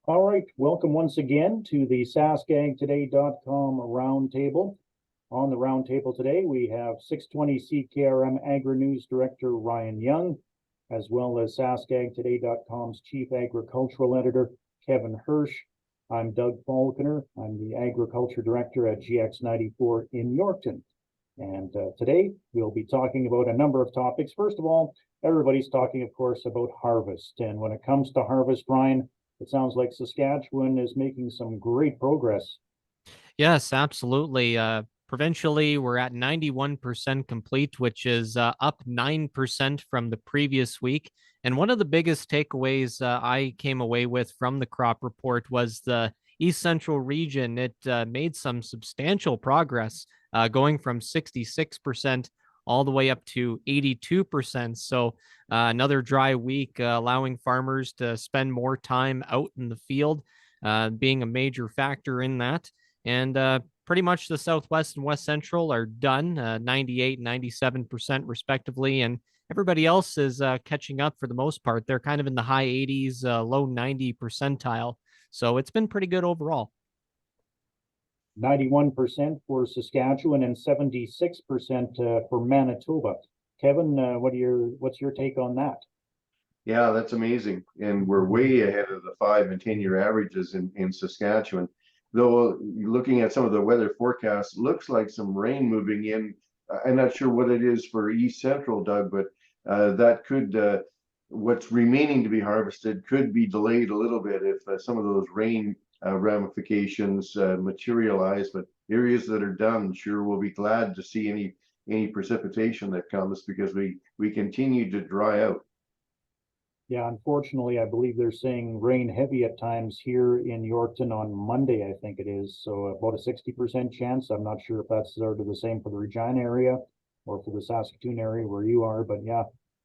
All right, welcome once again to the SaskAgToday.com roundtable. On the roundtable today, we have 620 CKRM AgriNews Director Ryan Young, as well as SaskAgToday.com's Chief Agricultural Editor Kevin Hursh. I'm Doug Falconer. I'm the Agriculture Director at GX94 in Yorkton. And today we'll be talking about a number of topics. First of all, everybody's talking, of course, about harvest. And when it comes to harvest, Ryan, it sounds like Saskatchewan is making some great progress. Yes, absolutely. Provincially, we're at 91% complete, which is up 9% from the previous week. And one of the biggest takeaways I came away with from the crop report was the East Central region. It made some substantial progress, going from 66% all the way up to 82%. So another dry week, allowing farmers to spend more time out in the field, being a major factor in that. And pretty much the Southwest and West Central are done, 98 and 97% respectively. And everybody else is catching up for the most part. They're kind of in the high 80s, low 90 percentile. So it's been pretty good overall. 91% for Saskatchewan and 76% for Manitoba. Kevin, what's your take on that? Yeah, that's amazing. And we're way ahead of the 5 and 10 year averages in Saskatchewan. Though looking at some of the weather forecasts, looks like some rain moving in. I'm not sure what it is for East Central, Doug, but that could, what's remaining to be harvested could be delayed a little bit if some of those rain ramifications materialize. But areas that are done, sure, we'll be glad to see any precipitation that comes because we continue to dry out. Yeah, unfortunately, I believe they're saying rain heavy at times here in Yorkton on Monday, I think it is. So about a 60% chance. I'm not sure if that's sort of the same for the Regina area or for the Saskatoon area where you are. But yeah,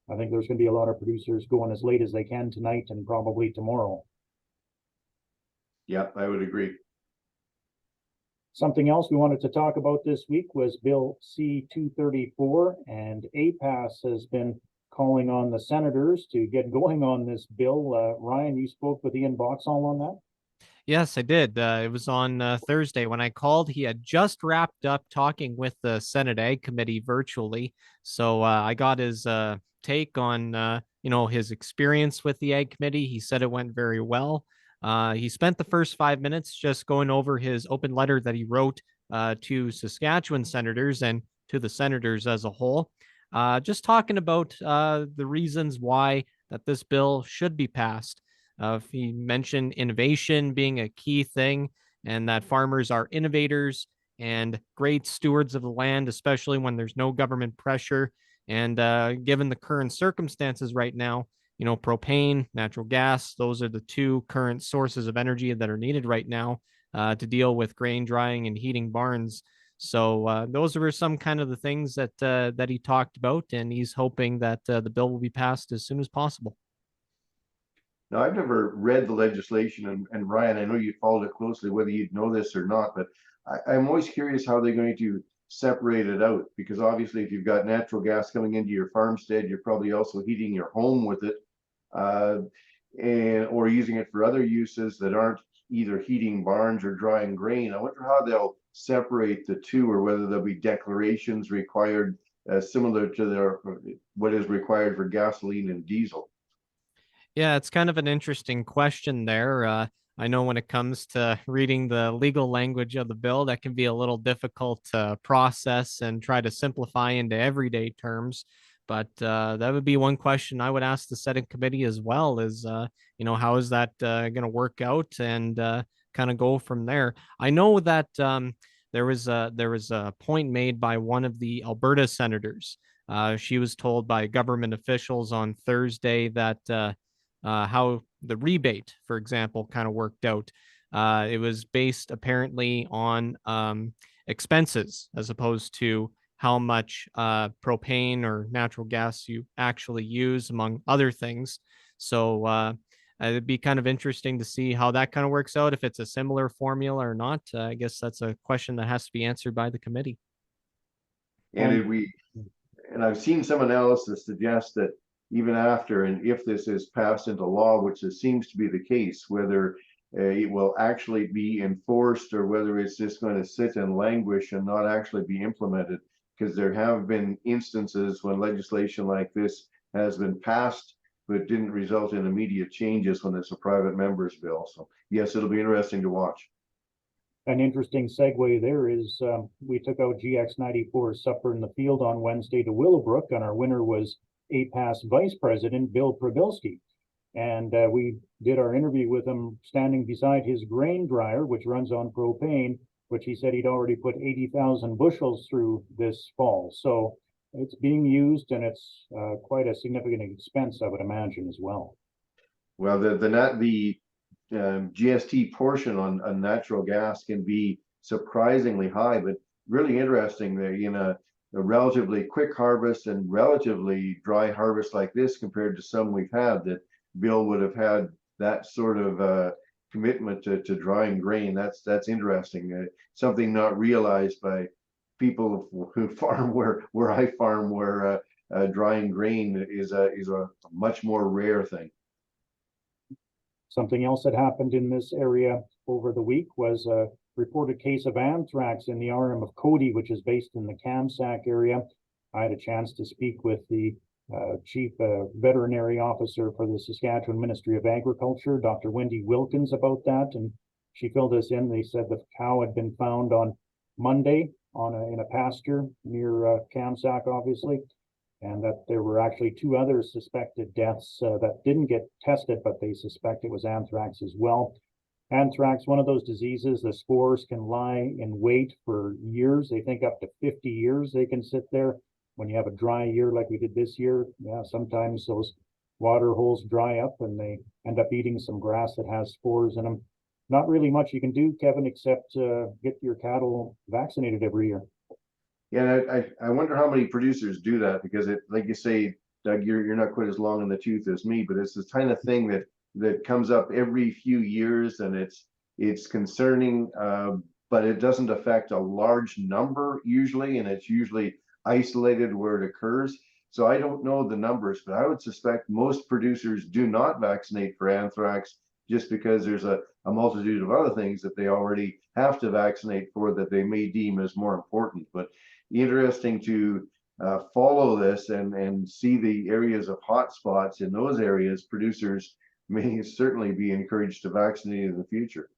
I think there's going to be a lot of producers going as late as they can tonight and probably tomorrow. Yeah, I would agree. Something else we wanted to talk about this week was Bill C-234, and APAS has been calling on the senators to get going on this bill. Ryan, you spoke with Ian Boxall on that? Yes, I did. It was on Thursday when I called. He had just wrapped up talking with the Senate Ag Committee virtually. So I got his take on, his experience with the Ag Committee. He said it went very well. He spent the first 5 minutes just going over his open letter that he wrote to Saskatchewan senators and to the senators as a whole. Just talking about the reasons why that this bill should be passed. He mentioned innovation being a key thing and that farmers are innovators and great stewards of the land, especially when there's no government pressure. And given the current circumstances right now, propane, natural gas, those are the two current sources of energy that are needed right now to deal with grain drying and heating barns. So those were some kind of the things that he talked about, and he's hoping that the bill will be passed as soon as possible. Now, I've never read the legislation, and Ryan, I know you followed it closely, whether you'd know this or not, but I'm always curious how they're going to separate it out, because obviously if you've got natural gas coming into your farmstead, you're probably also heating your home with it, or using it for other uses that aren't either heating barns or drying grain. I wonder how they'll separate the two, or whether there'll be declarations required similar to what is required for gasoline and diesel. Yeah, it's kind of an interesting question there. I know when it comes to reading the legal language of the bill, that can be a little difficult to process and try to simplify into everyday terms. But that would be one question I would ask the Senate committee as well is, how is that going to work out and kind of go from there? I know that there was a point made by one of the Alberta senators. She was told by government officials on Thursday that how the rebate, for example, kind of worked out. It was based apparently on expenses as opposed to how much propane or natural gas you actually use, among other things. So it'd be kind of interesting to see how that kind of works out, if it's a similar formula or not. I guess that's a question that has to be answered by the committee. And I've seen some analysis suggest that even after and if this is passed into law, which it seems to be the case, whether it will actually be enforced, or whether it's just going to sit and languish and not actually be implemented. Because there have been instances when legislation like this has been passed, but didn't result in immediate changes when it's a private member's bill. So yes, it'll be interesting to watch. An interesting segue there is we took out GX94 supper in the field on Wednesday to Willowbrook, and our winner was APAS Vice President Bill Prabilski. And we did our interview with him standing beside his grain dryer, which runs on propane, which he said he'd already put 80,000 bushels through this fall. So it's being used, and it's quite a significant expense, I would imagine, as well. Well, the GST portion on natural gas can be surprisingly high, but really interesting that in a relatively quick harvest and relatively dry harvest like this compared to some we've had, that Bill would have had that sort of commitment to drying grain. That's interesting. Something not realized by people who farm where I farm, where drying grain is a much more rare thing. Something else that happened in this area over the week was a reported case of anthrax in the RM of Cote, which is based in the Kamsack area. I had a chance to speak with the Chief Veterinary Officer for the Saskatchewan Ministry of Agriculture, Dr. Wendy Wilkins, about that, and she filled us in. They said the cow had been found on Monday in a pasture near Kamsack, obviously, and that there were actually 2 other suspected deaths that didn't get tested, but they suspect it was anthrax as well. Anthrax, one of those diseases, the spores can lie in wait for years. They think up to 50 years they can sit there. When you have a dry year like we did this year, yeah, sometimes those water holes dry up and they end up eating some grass that has spores in them. Not really much you can do, Kevin, except get your cattle vaccinated every year. Yeah, I wonder how many producers do that, because it, like you say, Doug, you're not quite as long in the tooth as me, but it's the kind of thing that comes up every few years, and it's concerning, but it doesn't affect a large number usually, and it's usually isolated where it occurs. So I don't know the numbers, but I would suspect most producers do not vaccinate for anthrax, just because there's a multitude of other things that they already have to vaccinate for that they may deem as more important. But interesting to follow this and see the areas of hot spots in those areas. Producers may certainly be encouraged to vaccinate in the future.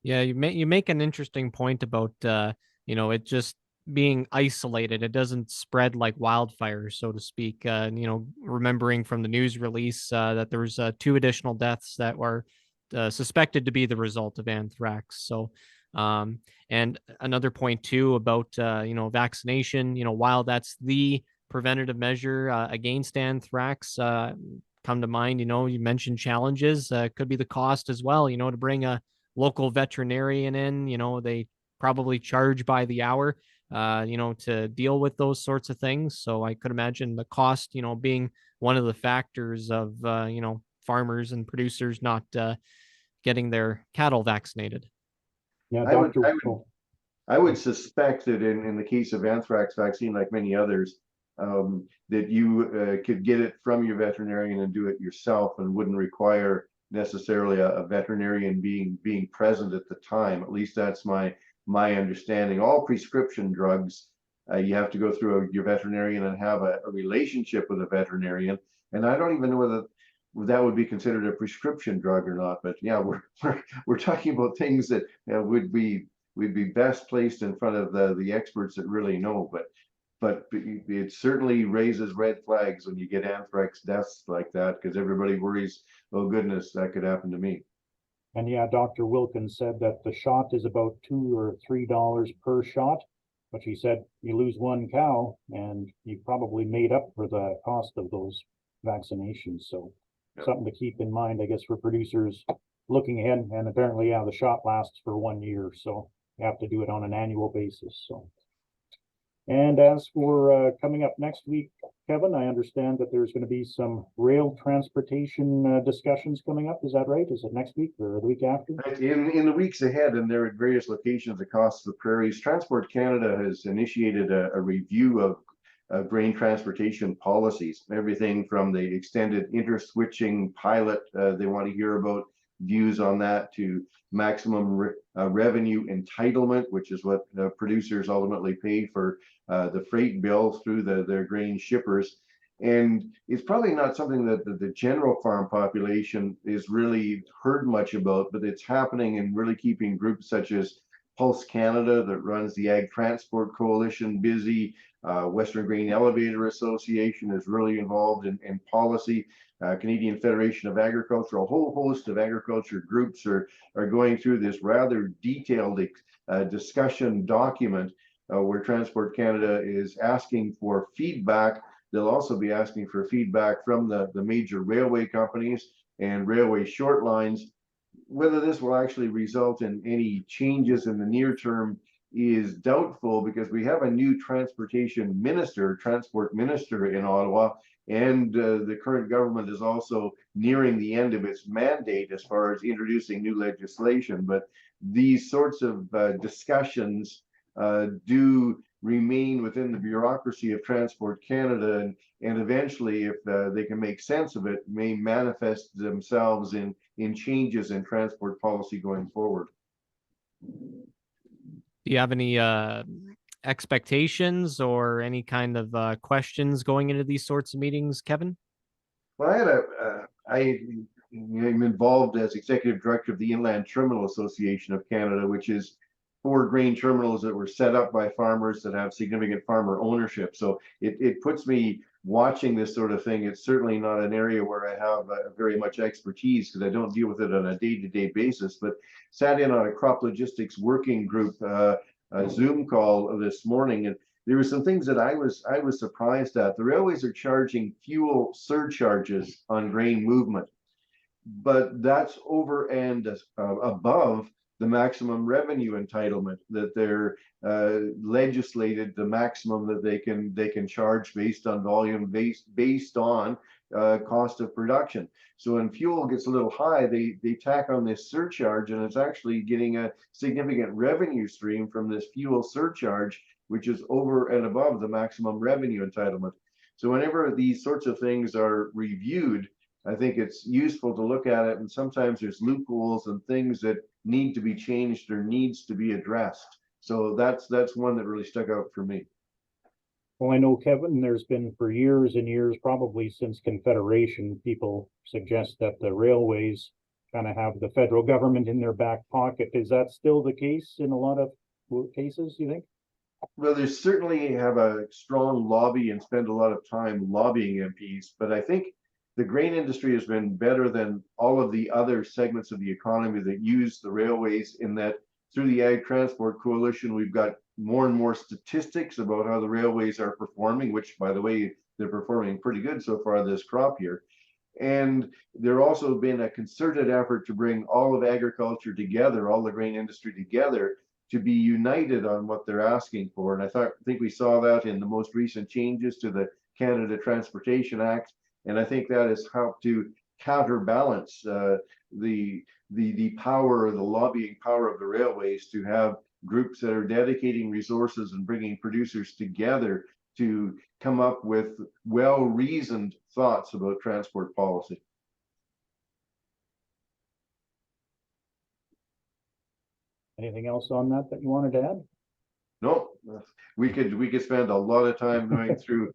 Yeah, you make an interesting point about it just being isolated. It doesn't spread like wildfire, so to speak. Remembering from the news release that there was 2 additional deaths that were suspected to be the result of anthrax. So, and another point too about vaccination. While that's the preventative measure against anthrax, come to mind. You mentioned challenges. Could be the cost as well. To bring a local veterinarian in. They probably charge by the hour. To deal with those sorts of things. So I could imagine the cost, being one of the factors of, farmers and producers not getting their cattle vaccinated. Yeah, I would suspect that in the case of anthrax vaccine, like many others, that you could get it from your veterinarian and do it yourself, and wouldn't require necessarily a veterinarian being present at the time. At least that's my understanding. All prescription drugs, you have to go through your veterinarian and have a relationship with a veterinarian. And I don't even know whether that would be considered a prescription drug or not. But yeah, we're talking about things that would be best placed in front of the experts that really know. But it certainly raises red flags when you get anthrax deaths like that, because everybody worries, oh goodness, that could happen to me. And yeah, Dr. Wilkins said that the shot is about $2 or $3 per shot, but she said you lose 1 cow and you probably made up for the cost of those vaccinations. So something to keep in mind, I guess, for producers looking ahead. And apparently, yeah, the shot lasts for 1 year, so you have to do it on an annual basis. So, and as for coming up next week, Kevin, I understand that there's going to be some rail transportation discussions coming up. Is that right? Is it next week or the week after? In the weeks ahead, and they're at various locations across the prairies. Transport Canada has initiated a review of grain transportation policies, everything from the extended interswitching pilot they want to hear about, views on that, to maximum revenue entitlement, which is what producers ultimately pay for the freight bill through their grain shippers. And it's probably not something that the general farm population is really heard much about, but it's happening and really keeping groups such as Pulse Canada, that runs the Ag Transport Coalition, busy. Western Grain Elevator Association is really involved in policy. Canadian Federation of Agriculture, a whole host of agriculture groups are going through this rather detailed discussion document where Transport Canada is asking for feedback. They'll also be asking for feedback from the major railway companies and railway short lines. Whether this will actually result in any changes in the near term is doubtful, because we have a new transport minister in Ottawa, and the current government is also nearing the end of its mandate as far as introducing new legislation. But these sorts of discussions do remain within the bureaucracy of Transport Canada, and eventually, if they can make sense of it, may manifest themselves in changes in transport policy going forward. Do you have any expectations or any kind of questions going into these sorts of meetings, Kevin? Well, I am involved as executive director of the Inland Terminal Association of Canada, which is 4 grain terminals that were set up by farmers that have significant farmer ownership. So it puts me watching this sort of thing. It's certainly not an area where I have very much expertise, because I don't deal with it on a day-to-day basis, but sat in on a crop logistics working group a Zoom call this morning, and there were some things that I was surprised at. The railways are charging fuel surcharges on grain movement, but that's over and above the maximum revenue entitlement that they're legislated, the maximum that they can charge based on volume, based on cost of production. So when fuel gets a little high, they tack on this surcharge, and it's actually getting a significant revenue stream from this fuel surcharge, which is over and above the maximum revenue entitlement. So whenever these sorts of things are reviewed, I think it's useful to look at it, and sometimes there's loopholes and things that need to be changed or needs to be addressed. So that's one that really stuck out for me. Well, I know, Kevin, there's been for years and years, probably since Confederation, people suggest that the railways kind of have the federal government in their back pocket. Is that still the case in a lot of cases, you think? Well, they certainly have a strong lobby and spend a lot of time lobbying MPs, but I think the grain industry has been better than all of the other segments of the economy that use the railways, in that through the Ag Transport Coalition, we've got more and more statistics about how the railways are performing, which, by the way, they're performing pretty good so far this crop year. And there also been a concerted effort to bring all of agriculture together, all the grain industry together, to be united on what they're asking for. And I think we saw that in the most recent changes to the Canada Transportation Act. And I think that has helped to counterbalance the power, the lobbying power of the railways, to have groups that are dedicating resources and bringing producers together to come up with well-reasoned thoughts about transport policy. Anything else on that you wanted to add? No, we could spend a lot of time going through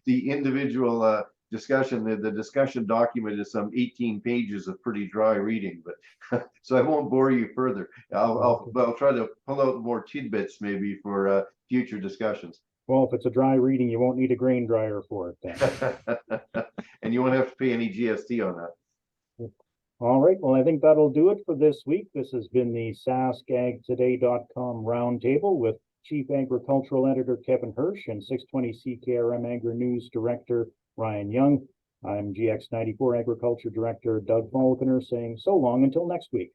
the individual discussion. The discussion document is some 18 pages of pretty dry reading, but so I won't bore you further. I'll try to pull out more tidbits maybe for future discussions. Well, if it's a dry reading, you won't need a grain dryer for it then. And you won't have to pay any GST on that. All right. Well, I think that'll do it for this week. This has been the SaskAgToday.com roundtable with Chief Agricultural Editor Kevin Hursh and 620 CKRM AgriNews Director Ryan Young. I'm GX94 Agriculture Director Doug Falconer saying so long until next week.